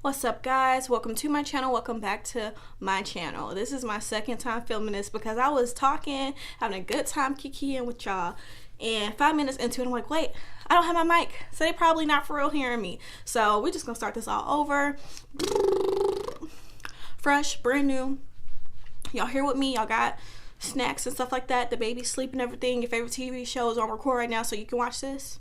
What's up, guys? Welcome to my channel. Welcome back to my channel. This is my second time filming this because I was talking, having a good time kikiing with y'all, and 5 minutes into it I'm like, wait, I don't have my mic, so they probably not for real hearing me. So we're just gonna start this all over. Fresh, brand new. Y'all here with me. Y'all got snacks and stuff like that. The baby's sleeping, everything. Your favorite TV show is on record right now so you can watch this.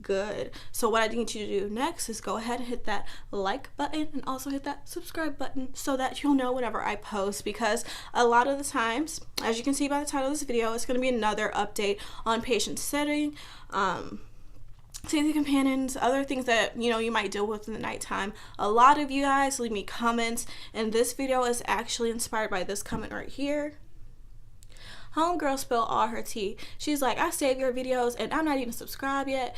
Good. So what I need you to do next is go ahead and hit that like button and also hit that subscribe button so that you'll know whenever I post, because a lot of the times, as you can see by the title of this video, it's going to be another update on patient setting, safety companions, other things that you might deal with in the nighttime. A lot of you guys leave me comments, and this video is actually inspired by this comment right here. Homegirl spilled all her tea. She's like, I save your videos and I'm not even subscribed yet.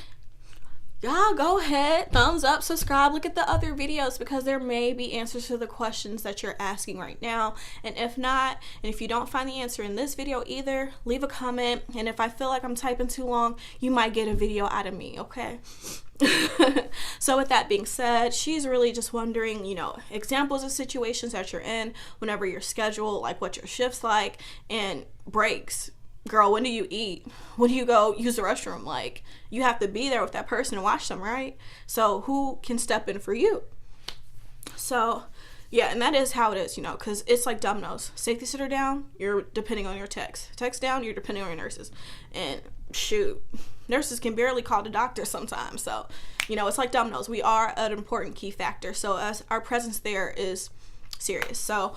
Y'all go ahead, thumbs up, subscribe, look at the other videos, because there may be answers to the questions that you're asking right now. And if not, and if you don't find the answer in this video either, leave a comment, and if I feel like I'm typing too long, you might get a video out of me, okay? So with that being said, she's really just wondering, examples of situations that you're in whenever you're scheduled, like what your shift's like, and breaks. Girl, when do you eat? When do you go use the restroom? Like, you have to be there with that person and watch them, right? So who can step in for you? So yeah, and that is how it is, because it's like dominoes. Safety sitter down, you're depending on your techs. Techs down, you're depending on your nurses. And shoot, nurses can barely call the doctor sometimes. So, it's like dominoes. We are an important key factor. So our presence there is serious. So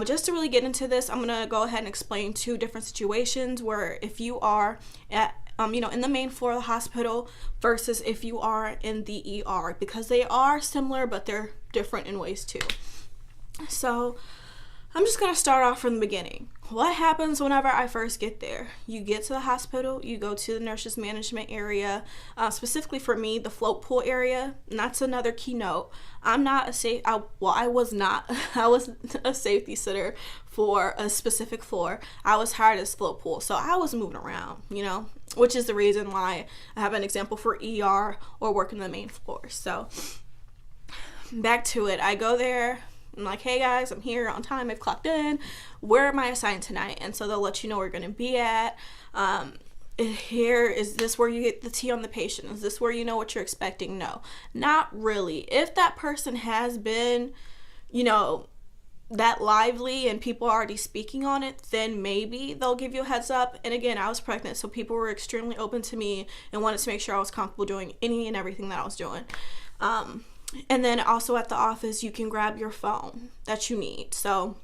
just to really get into this, I'm gonna go ahead and explain two different situations where if you are at in the main floor of the hospital versus if you are in the ER, because they are similar but they're different in ways too. So I'm just gonna start off from the beginning. What happens whenever I first get there? You get to the hospital, you go to the nurses management area, specifically for me, the float pool area, and that's another keynote. I was not a safety sitter for a specific floor. I was hired as float pool, so I was moving around, which is the reason why I have an example for ER or working the main floor. So back to it, I go there. I'm like, hey guys, I'm here on time. I've clocked in. Where am I assigned tonight? And so they'll let you know where you're going to be at. Is this where you get the tea on the patient? Is this where you know what you're expecting? No, not really. If that person has been, that lively and people are already speaking on it, then maybe they'll give you a heads up. And again, I was pregnant, so people were extremely open to me and wanted to make sure I was comfortable doing any and everything that I was doing. And then also at the office, you can grab your phone that you need. So,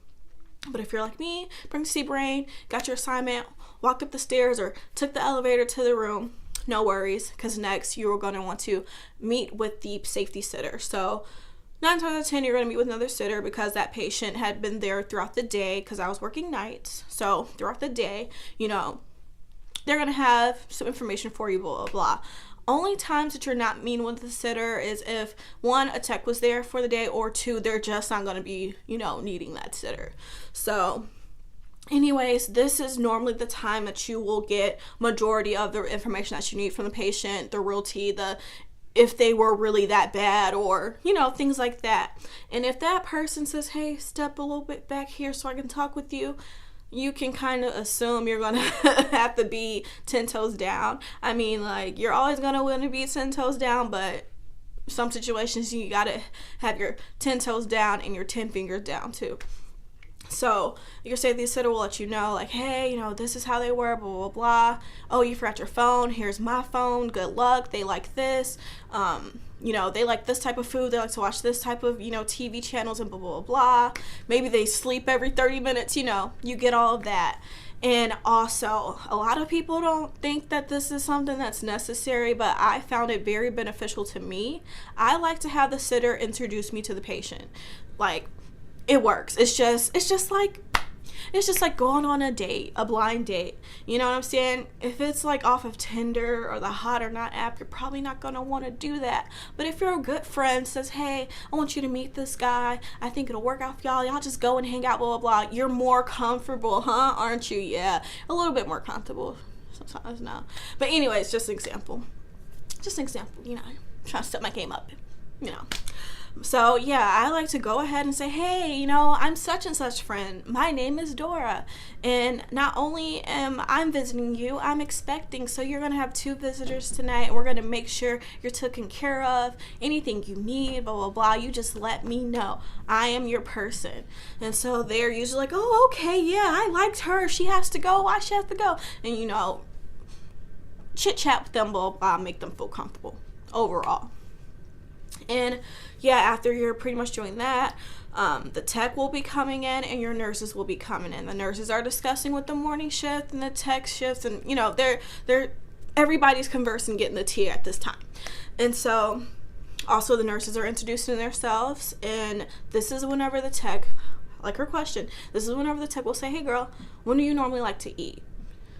but if you're like me, pregnancy brain, got your assignment, walked up the stairs or took the elevator to the room, no worries, because next you're going to want to meet with the safety sitter. So 9 times out of 10, you're going to meet with another sitter because that patient had been there throughout the day, because I was working nights. So throughout the day, they're going to have some information for you, blah, blah, blah. Only times that you're not meeting with the sitter is if, 1, a tech was there for the day, or 2, they're just not going to be, needing that sitter. So anyways, this is normally the time that you will get majority of the information that you need from the patient, the real tea, if they were really that bad, or, things like that. And if that person says, hey, step a little bit back here so I can talk with you, you can kind of assume you're going to have to be 10 toes down. I mean, like, you're always going to want to be 10 toes down, but some situations you got to have your 10 toes down and your 10 fingers down too. So your safety sitter will let you know, like, hey, this is how they were, blah, blah, blah. Oh, you forgot your phone. Here's my phone. Good luck. They like this. They like this type of food. They like to watch this type of, TV channels and blah, blah, blah. Maybe they sleep every 30 minutes, you get all of that. And also, a lot of people don't think that this is something that's necessary, but I found it very beneficial to me. I like to have the sitter introduce me to the patient. Like, it works. It's just like going on a date, a blind date. You know what I'm saying? If it's like off of Tinder or the Hot or Not app, you're probably not going to want to do that. But if you're a good friend, says, hey, I want you to meet this guy. I think it'll work out for y'all. Y'all just go and hang out, blah, blah, blah. You're more comfortable, huh? Aren't you? Yeah. A little bit more comfortable. Sometimes no. But anyways, just an example. Trying to step my game up, So yeah, I like to go ahead and say, hey, you know, I'm such and such friend. My name is Dora. And not only am I visiting you, I'm expecting. So you're going to have 2 visitors tonight. And we're going to make sure you're taken care of. Anything you need, blah, blah, blah. You just let me know. I am your person. And so they're usually like, oh, okay, yeah, I liked her. She has to go. Why she has to go? And, you know, chit chat with them, blah, blah, make them feel comfortable overall. And yeah, after you're pretty much doing that, the tech will be coming in and your nurses will be coming in. The nurses are discussing with the morning shift and the tech shifts, and you know, they're everybody's conversing, getting the tea at this time. And so also the nurses are introducing themselves, and this is whenever the tech, like her question, this is whenever the tech will say, hey girl, when do you normally like to eat?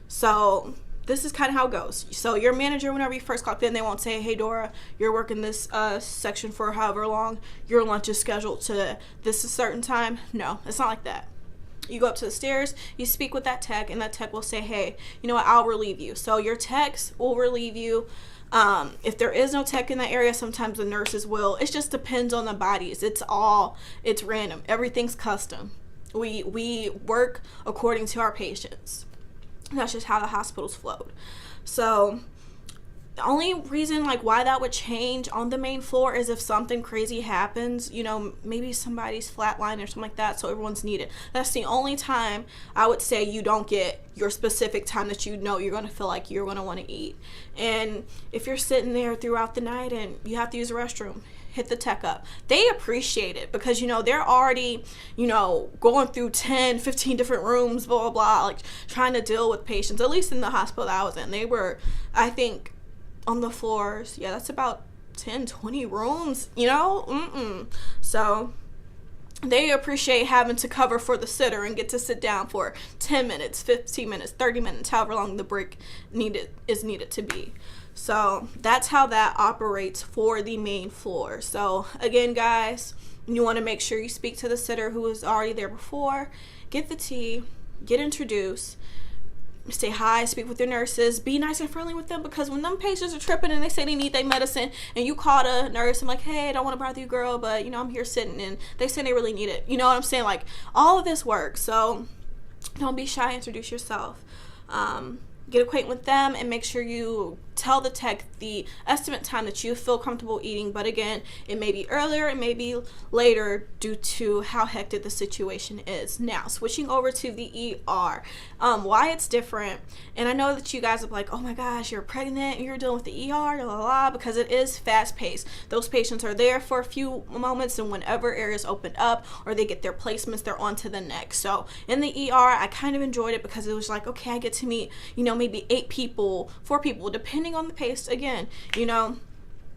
So this is kind of how it goes. So your manager, whenever you first clock in, they won't say, hey Dora, you're working this section for however long, your lunch is scheduled to this a certain time. No, it's not like that. You go up to the stairs, you speak with that tech, and that tech will say, hey, you know what, I'll relieve you. So your techs will relieve you. If there is no tech in that area, sometimes the nurses will. It just depends on the bodies. It's random. Everything's custom. We work according to our patients. That's just how the hospitals flowed. So the only reason like why that would change on the main floor is if something crazy happens, you know, maybe somebody's flatline or something like that, so everyone's needed. That's the only time I would say you don't get your specific time that you know you're going to feel like you're going to want to eat. And if you're sitting there throughout the night and you have to use a restroom, hit the tech up. They appreciate it because, you know, they're already, you know, going through 10, 15 different rooms, blah, blah, blah, like trying to deal with patients. At least in the hospital that I was in, they were, I think, on the floors, yeah, that's about 10, 20 rooms, you know? So they appreciate having to cover for the sitter and get to sit down for 10 minutes, 15 minutes, 30 minutes, however long the break is needed to be. So that's how that operates for the main floor. So again, guys, you want to make sure you speak to the sitter who was already there before, get the tea, get introduced, say hi, speak with your nurses, be nice and friendly with them, because when them patients are tripping and they say they need their medicine and you call the nurse and like, hey, I don't want to bother you, girl, but you know, I'm here sitting, and they say they really need it. You know what I'm saying? Like, all of this works. So don't be shy, introduce yourself. Get acquainted with them and make sure you tell the tech the estimate time that you feel comfortable eating. But again, it may be earlier, it may be later due to how hectic the situation is. Now, switching over to the ER, why it's different. And I know that you guys are like, oh my gosh, you're pregnant and you're dealing with the ER, blah, blah, blah, because it is fast paced. Those patients are there for a few moments, and whenever areas open up or they get their placements, they're on to the next. So in the ER, I kind of enjoyed it because it was like, okay, I get to meet, you know, maybe 8 people, 4 people, depending on the pace again, you know.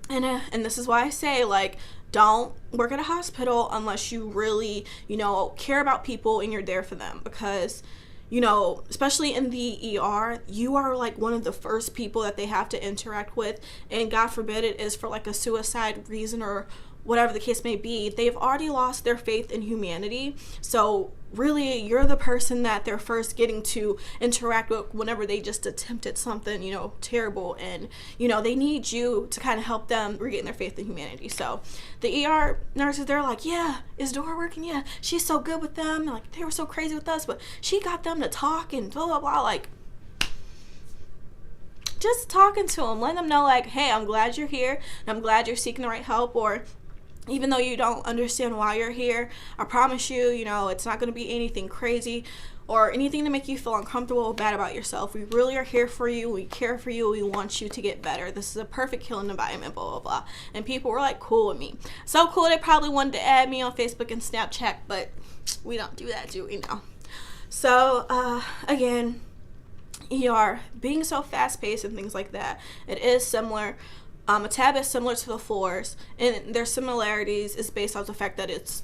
And this is why I say, like, don't work at a hospital unless you really, you know, care about people and you're there for them, because, you know, especially in the ER, you are like one of the first people that they have to interact with, and God forbid it is for like a suicide reason or whatever the case may be, they've already lost their faith in humanity. So really, you're the person that they're first getting to interact with whenever they just attempted something, you know, terrible. And, you know, they need you to kind of help them regain their faith in humanity. So the ER nurses, they're like, yeah, is Dora working? Yeah, she's so good with them. Like, they were so crazy with us, but she got them to talk and blah, blah, blah. Like, just talking to them, letting them know, like, hey, I'm glad you're here, and I'm glad you're seeking the right help, or even though you don't understand why you're here, I promise you, you know, it's not going to be anything crazy or anything to make you feel uncomfortable or bad about yourself. We really are here for you. We care for you. We want you to get better. This is a perfect healing environment, blah, blah, blah. And people were like cool with me. So cool, they probably wanted to add me on Facebook and Snapchat, but we don't do that, do we? No. So, again, ER being so fast-paced and things like that, it is similar. A tad bit similar to the floors, and their similarities is based off the fact that it's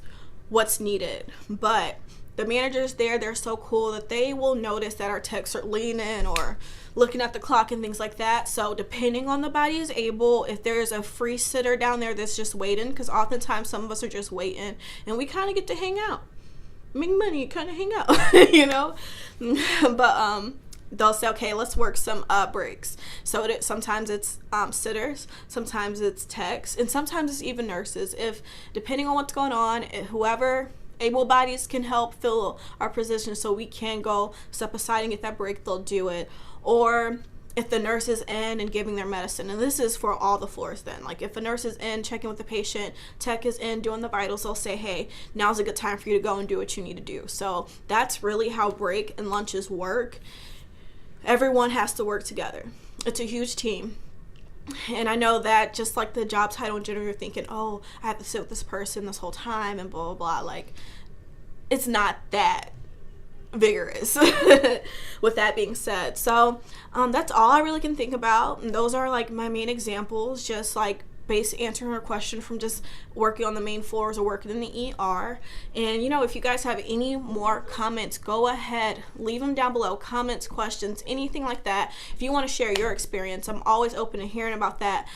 what's needed. But the managers there, they're so cool that they will notice that our techs are leaning or looking at the clock and things like that. So depending on the body is able, if there's a free sitter down there that's just waiting, because oftentimes some of us are just waiting and we kind of get to hang out, make money, kind of hang out, you know. But they'll say, okay, let's work some breaks. So sometimes it's sitters, sometimes it's techs, and sometimes it's even nurses. If depending on what's going on, whoever able bodies can help fill our position so we can go step aside and get that break, they'll do it. Or if the nurse is in and giving their medicine, and this is for all the floors then, like if a nurse is in checking with the patient, tech is in doing the vitals, they'll say, hey, now's a good time for you to go and do what you need to do. So that's really how break and lunches work. Everyone has to work together. It's a huge team. And I know that just like the job title in general, you're thinking, oh, I have to sit with this person this whole time and blah, blah, blah. Like, it's not that vigorous. With that being said, so that's all I really can think about. And those are like my main examples, just like answering her question from just working on the main floors or working in the ER. And you know, if you guys have any more comments, go ahead, leave them down below. Comments, questions, anything like that. If you want to share your experience, I'm always open to hearing about that.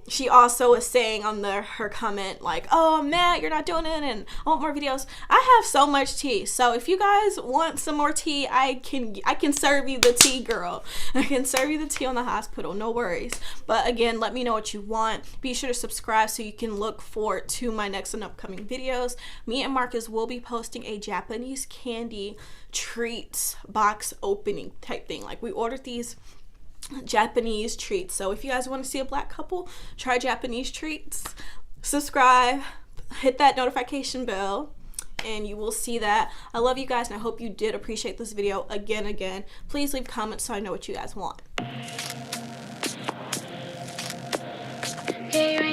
She also was saying on her comment like, oh, I'm mad you're not doing it and I want more videos. I have so much tea, so if you guys want some more tea, I can serve you the tea, girl. I can serve you the tea on the hospital, no worries. But again, let me know what you want. Be sure to subscribe so you can look forward to my next and upcoming videos. Me and Marcus will be posting a Japanese candy treats box opening type thing. Like, we ordered these Japanese treats, so if you guys want to see a black couple try Japanese treats, subscribe, hit that notification bell, and you will see that. I love you guys, and I hope you did appreciate this video. Again, please leave comments so I know what you guys want. Hey,